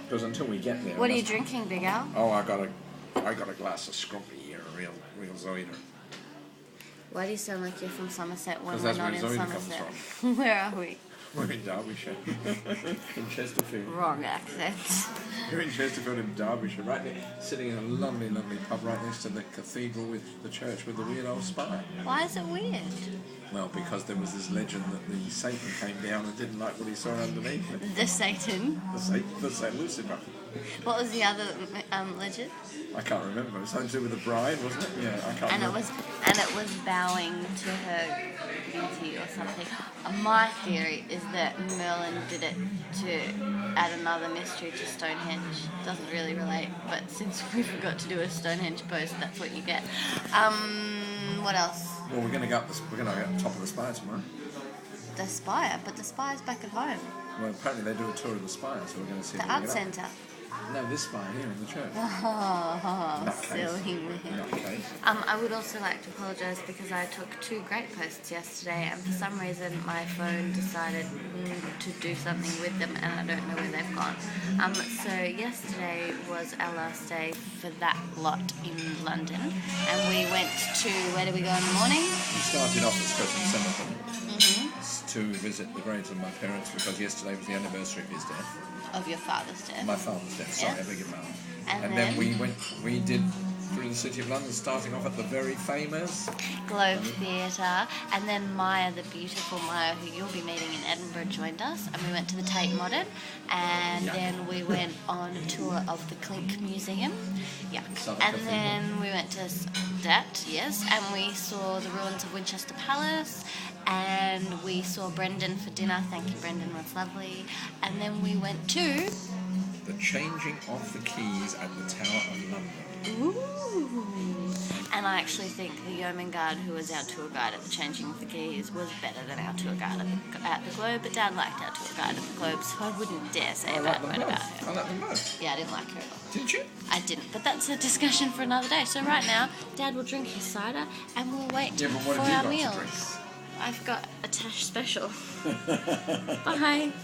Because until we get there... What are you drinking, Big Al? Oh, I got a glass of scrumpy here, a real Zoida. Why do you sound like you're from Somerset when 'Cause we're that's not where in Zoida comes Somerset? Where are we? We're in Derbyshire. In Chesterfield. Wrong accent. We're in Chesterfield in Derbyshire, right there, sitting in a lovely, lovely pub right next to the cathedral with the church with the weird old spire. Why is it weird? Well, because there was this legend that the Satan came down and didn't like what he saw underneath it. The Satan. The Saint Lucifer. What was the other legend? I can't remember. It was something to do with the bride, wasn't it? Yeah, I can't remember. It was bowing to her beauty or something. My theory is that Merlin did it to add another mystery to Stonehenge. Doesn't really relate, but since we forgot to do a Stonehenge post, that's what you get. What else? Well, we're going to go up top of the spire tomorrow. The Spire, but the Spire's back at home. Well, apparently they do a tour of the spire, so we're going to see. The art centre. No, this spire here in the church. Silly me. I would also like to apologise because I took 2 great posts yesterday, and for some reason my phone decided to do something with them, and I don't know where they've gone. So yesterday was our last day for that lot in London, and we went to, where did we go in the morning? We started off at Crescent Cemetery to visit the graves of my parents because yesterday was the anniversary of his death. Of your father's death. My father's death, sorry, Yes. I beg your pardon. And then we did through the City of London, starting off at the very famous Globe Theatre, and then Maya, the beautiful Maya, who you'll be meeting in Edinburgh, joined us, and we went to the Tate Modern, and then we went on a tour of the Clink Museum, and then we went to that, and we saw the ruins of Winchester Palace, and we saw Brendan for dinner. Thank you, Brendan, was lovely. And then we went to the changing of the keys at the Tower of London. Ooh. And I actually think the yeoman guard who was our tour guide at the changing of the keys was better than our tour guide at the Globe, but Dad liked our tour guide at the Globe, so I wouldn't dare say a bad word about her. I like them both. Yeah, I didn't like her at all. Didn't you? I didn't, but that's a discussion for another day. So right now, Dad will drink his cider and we'll wait Yeah, but what for have you our got to meals. drink? I've got a Tash special. Bye.